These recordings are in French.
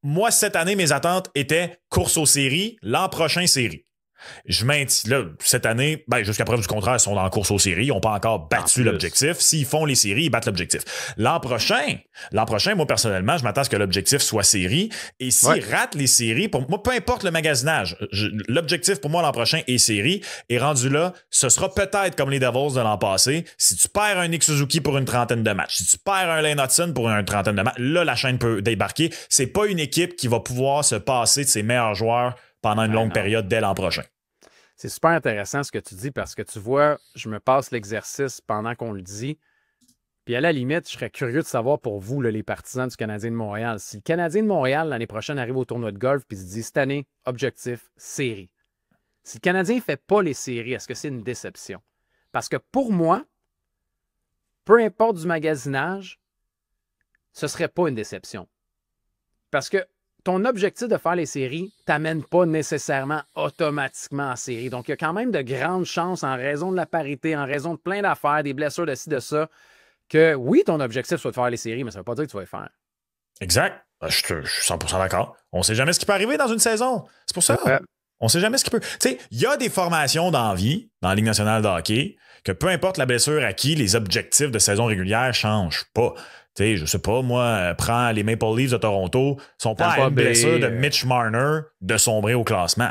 moi, cette année, mes attentes étaient course aux séries, l'an prochain, série. Je maintiens, là, cette année, jusqu'à preuve du contraire, ils sont dans la course aux séries. Ils n'ont pas encore battu l'objectif. S'ils font les séries, ils battent l'objectif. L'an prochain, moi, personnellement, je m'attends à ce que l'objectif soit série. Et s'ils ratent les séries, pour moi, peu importe le magasinage, l'objectif pour moi l'an prochain est série. Et rendu là, ce sera peut-être comme les Devils de l'an passé. Si tu perds un Nick Suzuki pour une trentaine de matchs, si tu perds un Lane Hudson pour une trentaine de matchs, là, la chaîne peut débarquer. C'est pas une équipe qui va pouvoir se passer de ses meilleurs joueurs pendant une longue période dès l'an prochain. C'est super intéressant ce que tu dis parce que tu vois, je me passe l'exercice pendant qu'on le dit. Puis à la limite, je serais curieux de savoir pour vous, là, les partisans du Canadien de Montréal, si le Canadien de Montréal, l'année prochaine, arrive au tournoi de golf puis se dit cette année, objectif, série. Si le Canadien ne fait pas les séries, est-ce que c'est une déception? Parce que pour moi, peu importe du magasinage, ce ne serait pas une déception. Parce que ton objectif de faire les séries ne t'amène pas nécessairement automatiquement en série. Donc, il y a quand même de grandes chances, en raison de la parité, en raison de plein d'affaires, des blessures de ci, de ça, que oui, ton objectif soit de faire les séries, mais ça ne veut pas dire que tu vas les faire. Exact. Je suis 100% d'accord. On ne sait jamais ce qui peut arriver dans une saison. C'est pour ça. On ne sait jamais ce qui peut. Tu sais, il y a des formations d'envie dans la Ligue nationale de hockey que peu importe la blessure à qui, les objectifs de saison régulière ne changent pas. Tu sais, je sais pas, moi, prends les Maple Leafs de Toronto, sont pas à une blessure de Mitch Marner de sombrer au classement.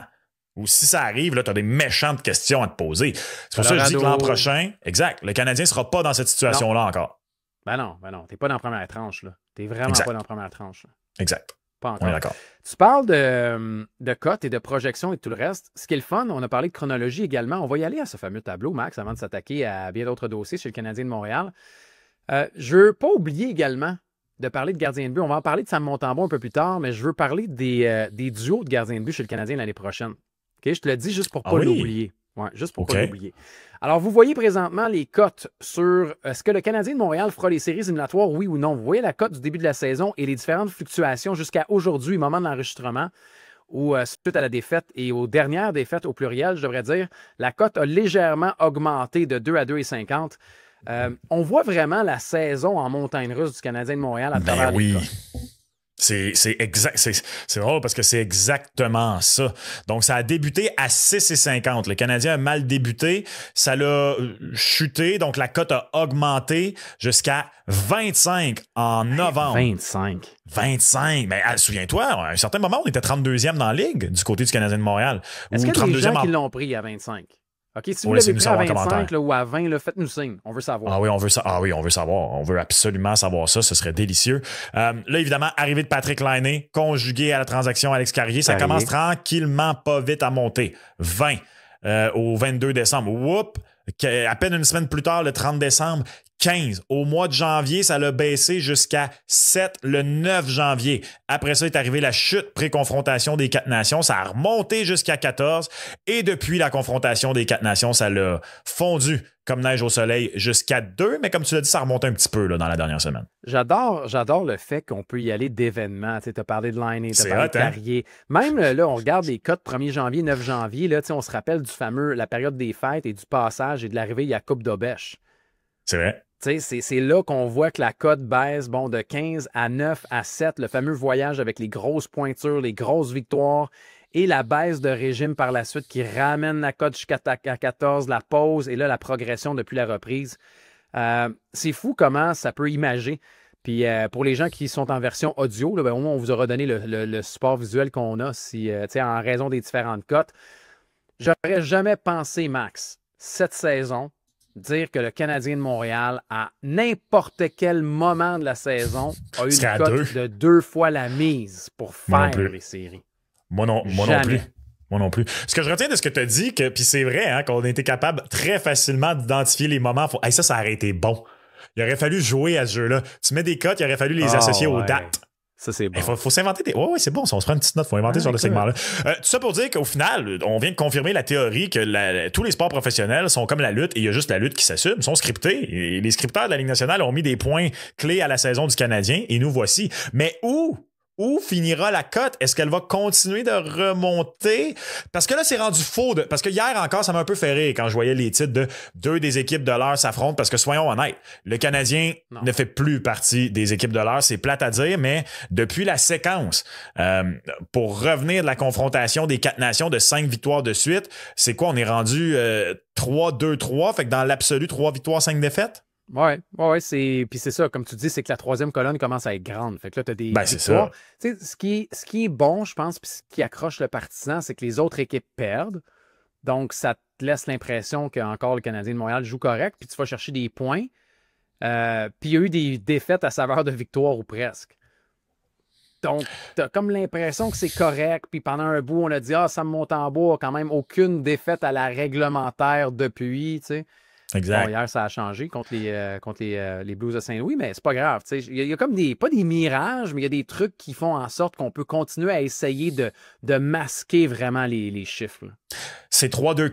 Ou si ça arrive, là, tu as des méchantes questions à te poser. C'est pour ça que je dis que l'an prochain, exact, le Canadien ne sera pas dans cette situation-là encore. Ben non. T'es pas dans la première tranche, là. T'es vraiment pas dans la première tranche. Là. Exact. Pas encore. On est d'accord. Tu parles de cotes et de projections et tout le reste. Ce qui est le fun, on a parlé de chronologie également. On va y aller à ce fameux tableau, Max, avant de s'attaquer à bien d'autres dossiers chez le Canadien de Montréal. Je ne veux pas oublier également de parler de gardien de but. On va en parler de Sam Montembeault un peu plus tard, mais je veux parler des duos de gardiens de but chez le Canadien l'année prochaine. Okay? Je te le dis juste pour ne pas l'oublier. Ouais, juste pour ne pas l'oublier. Alors, vous voyez présentement les cotes sur est-ce que le Canadien de Montréal fera les séries éliminatoires, oui ou non. Vous voyez la cote du début de la saison et les différentes fluctuations jusqu'à aujourd'hui, moment de l'enregistrement, où suite à la défaite et aux dernières défaites au pluriel, je devrais dire, la cote a légèrement augmenté de 2 à 2,50. On voit vraiment la saison en montagne russe du Canadien de Montréal à travers les cotes. C'est exact. C'est drôle parce que c'est exactement ça. Donc, ça a débuté à 6,50. Le Canadien a mal débuté. Ça l'a chuté. Donc, la cote a augmenté jusqu'à 25 en novembre. 25. Mais souviens-toi, à un certain moment, on était 32e dans la Ligue du côté du Canadien de Montréal. Est-ce qu'il y a des gens qui l'ont pris à 25? OK, si vous l'avez pris à 25 là, ou à 20, là, faites-nous signe. On veut savoir. Ah oui, on veut savoir. On veut absolument savoir ça. Ce serait délicieux. Là, évidemment, arrivée de Patrick Laine, conjugué à la transaction Alex Carrier, ça commence tranquillement, pas vite à monter. 20 au 22 décembre. Whoop! À peine une semaine plus tard, le 30 décembre, 15. Au mois de janvier, ça l'a baissé jusqu'à 7 le 9 janvier. Après ça est arrivée la chute pré-confrontation des 4 nations. Ça a remonté jusqu'à 14. Et depuis la confrontation des 4 nations, ça l'a fondu comme neige au soleil jusqu'à 2. Mais comme tu l'as dit, ça remonte un petit peu là, dans la dernière semaine. J'adore le fait qu'on peut y aller d'événements. Tu as parlé de Laine, tu as parlé de Carrier. Même là, on regarde les cotes 1er janvier, 9 janvier. Là, on se rappelle du fameux, la période des fêtes et du passage et de l'arrivée, il y a Coupe d'Aubèche. C'est vrai. C'est là qu'on voit que la cote baisse de 15 à 9 à 7, le fameux voyage avec les grosses pointures, les grosses victoires et la baisse de régime par la suite qui ramène la cote jusqu'à 14, la pause et là, la progression depuis la reprise. C'est fou comment ça peut imager. Puis pour les gens qui sont en version audio, là, au moins on vous aura donné le support visuel qu'on a en raison des différentes cotes. J'aurais jamais pensé, Max, cette saison, dire que le Canadien de Montréal, à n'importe quel moment de la saison, a eu une cote de 2 fois la mise pour faire les séries. Moi non plus. Ce que je retiens de ce que tu as dit, puis c'est vrai, qu'on a été capable très facilement d'identifier les moments. Ça aurait été bon. Il aurait fallu jouer à ce jeu-là. Tu mets des cotes, il aurait fallu les associer aux dates. Ça, c'est bon. Il faut s'inventer des... Oui, c'est bon. Si on se prend une petite note, il faut inventer sur le segment-là. Tout ça pour dire qu'au final, on vient de confirmer la théorie que tous les sports professionnels sont comme la lutte et il y a juste la lutte qui s'assume. Ils sont scriptés. Et les scripteurs de la Ligue nationale ont mis des points clés à la saison du Canadien et nous voici. Mais où où finira la cote? Est-ce qu'elle va continuer de remonter? Parce que là, c'est rendu faux. Parce que hier encore, ça m'a un peu fait rire quand je voyais les titres de deux des équipes de l'heure s'affrontent. Parce que soyons honnêtes, le Canadien ne fait plus partie des équipes de l'heure. C'est plate à dire, mais depuis la séquence, pour revenir de la confrontation des 4 nations de 5 victoires de suite, c'est quoi? On est rendu 3-2-3. Fait que dans l'absolu, 3 victoires, 5 défaites? Ouais, puis c'est ça, comme tu dis, c'est que la troisième colonne commence à être grande. Fait que là, tu as des c'est victoires. ça. Tu sais, ce qui est bon, je pense, puis ce qui accroche le partisan, c'est que les autres équipes perdent. Donc, ça te laisse l'impression qu'encore le Canadien de Montréal joue correct, puis tu vas chercher des points. Puis il y a eu des défaites à saveur de victoire ou presque. Donc, tu as comme l'impression que c'est correct. Puis pendant un bout, on a dit, ça me monte en bois, quand même aucune défaite à la réglementaire depuis, tu sais. Exact. Bon, hier, ça a changé contre les Blues de Saint-Louis, mais c'est pas grave. Il y a comme pas des mirages, mais il y a des trucs qui font en sorte qu'on peut continuer à essayer de masquer vraiment les chiffres. Là. C'est 3-2-4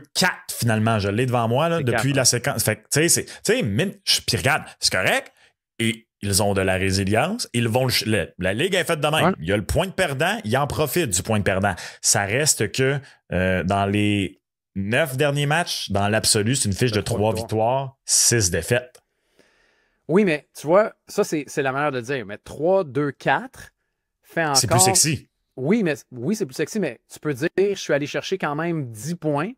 finalement. Je l'ai devant moi là, depuis 4, la séquence. Fait que, puis regarde, c'est correct. Et ils ont de la résilience. Ils vont la Ligue est faite de même. Ouais. Il y a le point de perdant, il en profite du point de perdant. Ça reste que dans les 9 derniers matchs, dans l'absolu, c'est une fiche de 3 victoires, 6 défaites. Oui, mais tu vois, ça, c'est la manière de dire. Mais 3-2-4 fait encore... C'est plus sexy. Oui, c'est plus sexy, mais tu peux dire, je suis allé chercher quand même 10 points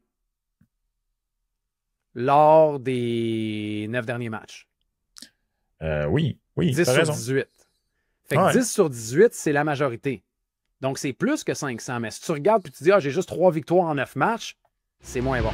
lors des 9 derniers matchs. Oui. 10 sur raison. 18. Fait que 10 sur 18, c'est la majorité. Donc, c'est plus que 500. Mais si tu regardes et tu dis, j'ai juste 3 victoires en 9 matchs, c'est moins bon.